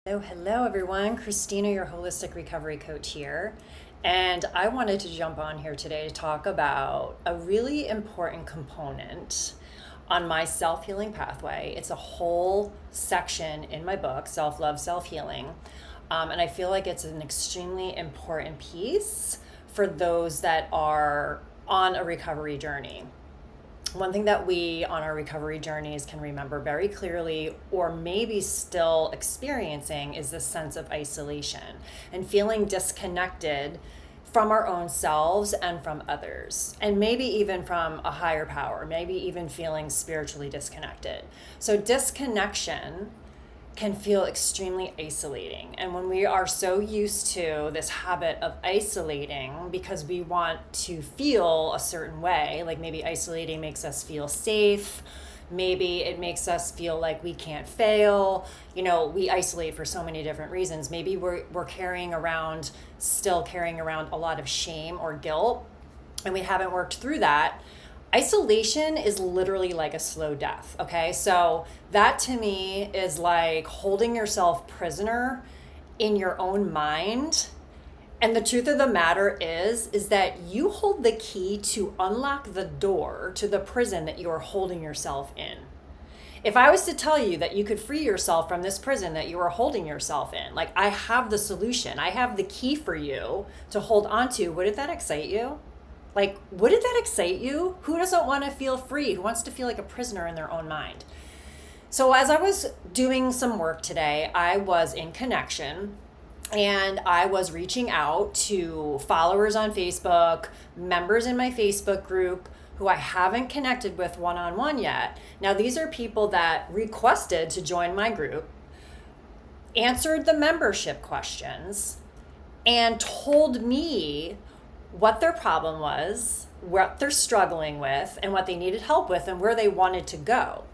Hello everyone. Christina, your holistic recovery coach here. And I wanted to jump on here today to talk about a really important component on my self-healing pathway. It's a whole section in my book, Self-Love, Self-Healing. And I feel like it's an extremely important piece for those that are on a recovery journey. One thing that we on our recovery journeys can remember very clearly, or maybe still experiencing, is this sense of isolation and feeling disconnected from our own selves and from others, and maybe even from a higher power, maybe even feeling spiritually disconnected. So disconnection can feel extremely isolating. And when we are so used to this habit of isolating because we want to feel a certain way, like maybe isolating makes us feel safe, maybe it makes us feel like we can't fail. We isolate for so many different reasons. Maybe we're still carrying around a lot of shame or guilt, and we haven't worked through that. Isolation is literally like a slow death, okay? So that to me is like holding yourself prisoner in your own mind. And the truth of the matter is that you hold the key to unlock the door to the prison that you are holding yourself in. If I was to tell you that you could free yourself from this prison that you are holding yourself in, like I have the solution, I have the key for you to hold on to, wouldn't that excite you? Like, wouldn't that excite you? Who doesn't want to feel free? Who wants to feel like a prisoner in their own mind? So as I was doing some work today, I was in connection and I was reaching out to followers on Facebook, members in my Facebook group who I haven't connected with one-on-one yet. Now, these are people that requested to join my group, answered the membership questions, and told me what their problem was, what they're struggling with, and what they needed help with, and where they wanted to go.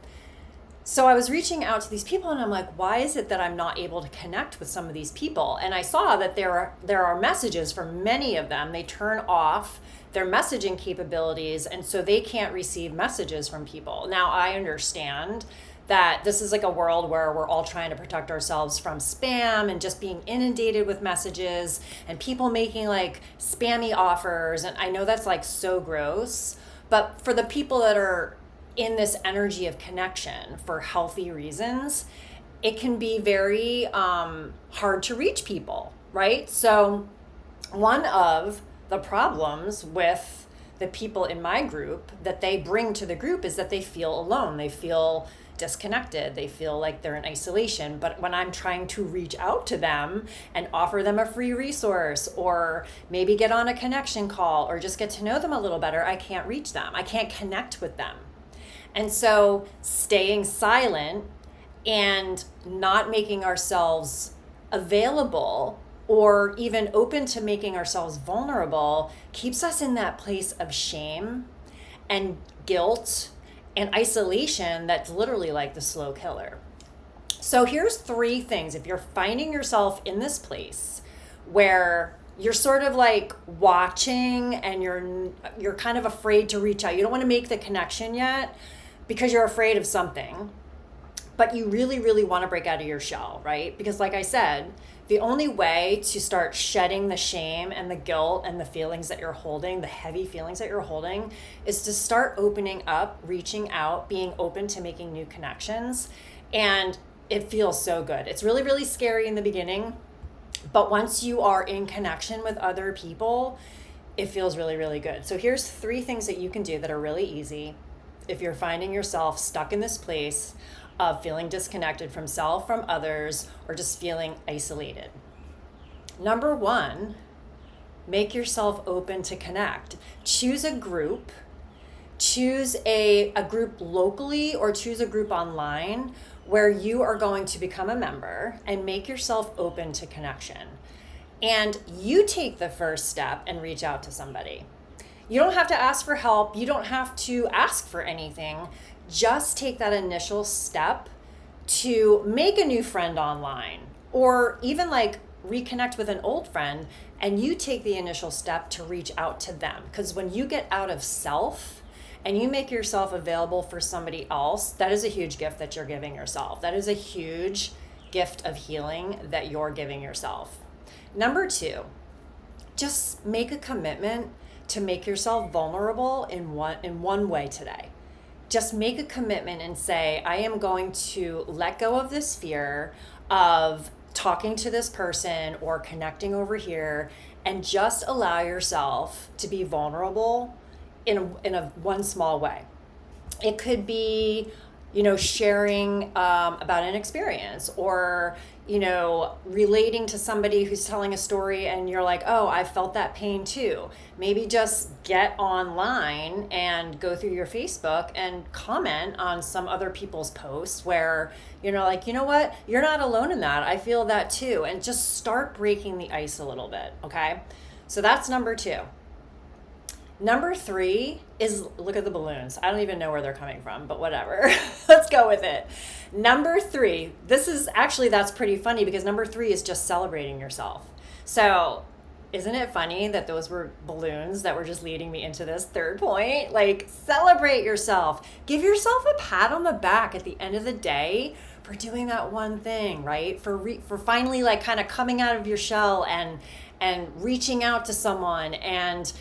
So I was reaching out to these people, and I'm like, why is it that I'm not able to connect with some of these people? And I saw that there are messages for many of them. They turn off their messaging capabilities, and so they can't receive messages from people. Now, I understand that this is like a world where we're all trying to protect ourselves from spam and just being inundated with messages and people making like spammy offers. And I know that's like so gross, but for the people that are in this energy of connection for healthy reasons, it can be very hard to reach people, right? So one of the problems with the people in my group that they bring to the group is that they feel alone. They feel disconnected. They feel like they're in isolation. But when I'm trying to reach out to them and offer them a free resource, or maybe get on a connection call, or just get to know them a little better, I can't reach them. I can't connect with them. And so staying silent and not making ourselves available or even open to making ourselves vulnerable keeps us in that place of shame and guilt and isolation that's literally like the slow killer. So here's 3 things. If you're finding yourself in this place where you're sort of like watching and you're kind of afraid to reach out, you don't want to make the connection yet because you're afraid of something, but you really, really want to break out of your shell, right? Because like I said, the only way to start shedding the shame and the guilt and the feelings that you're holding, the heavy feelings that you're holding, is to start opening up, reaching out, being open to making new connections. And it feels so good. It's really, really scary in the beginning, but once you are in connection with other people, it feels really, really good. So here's 3 things that you can do that are really easy if you're finding yourself stuck in this place of feeling disconnected from self, from others, or just feeling isolated. Number 1, make yourself open to connect. Choose a group. Choose a group locally or choose a group online where you are going to become a member and make yourself open to connection. And you take the first step and reach out to somebody. You don't have to ask for help. You don't have to ask for anything. Just take that initial step to make a new friend online, or even like reconnect with an old friend, and you take the initial step to reach out to them. Because when you get out of self and you make yourself available for somebody else, that is a huge gift that you're giving yourself. That is a huge gift of healing that you're giving yourself. Number two, just make a commitment to make yourself vulnerable in one way today. Just make a commitment and say, I am going to let go of this fear of talking to this person or connecting over here, and just allow yourself to be vulnerable in a one small way. It could be, sharing about an experience, or, relating to somebody who's telling a story and you're like, oh, I felt that pain too. Maybe just get online and go through your Facebook and comment on some other people's posts where you're like, you know what? You're not alone in that. I feel that too. And just start breaking the ice a little bit. Okay. So that's number two. Number three is look at the balloons. I don't even know where they're coming from, but whatever. Let's go with it. Number three, that's pretty funny because number three is just celebrating yourself. So isn't it funny that those were balloons that were just leading me into this third point? Like, celebrate yourself. Give yourself a pat on the back at the end of the day for doing that one thing, right? For finally like kind of coming out of your shell and reaching out to someone and,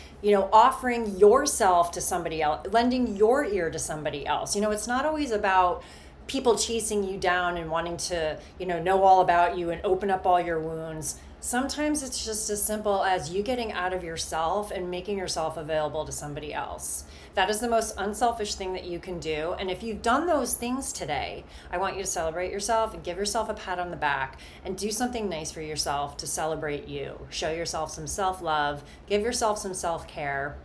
offering yourself to somebody else, lending your ear to somebody else. It's not always about people chasing you down and wanting to, know all about you and open up all your wounds. Sometimes it's just as simple as you getting out of yourself and making yourself available to somebody else. That is the most unselfish thing that you can do. And if you've done those things today, I want you to celebrate yourself and give yourself a pat on the back and do something nice for yourself to celebrate you. Show yourself some self-love, give yourself some self-care.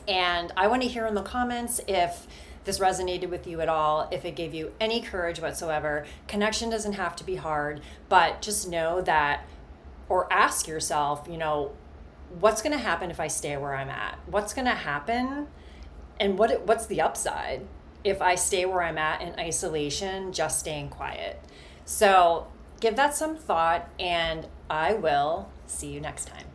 And I want to hear in the comments if this resonated with you at all, if it gave you any courage whatsoever. Connection doesn't have to be hard, but just know that, or ask yourself, what's going to happen if I stay where I'm at? What's going to happen? And what's the upside if I stay where I'm at in isolation, just staying quiet? So give that some thought, and I will see you next time.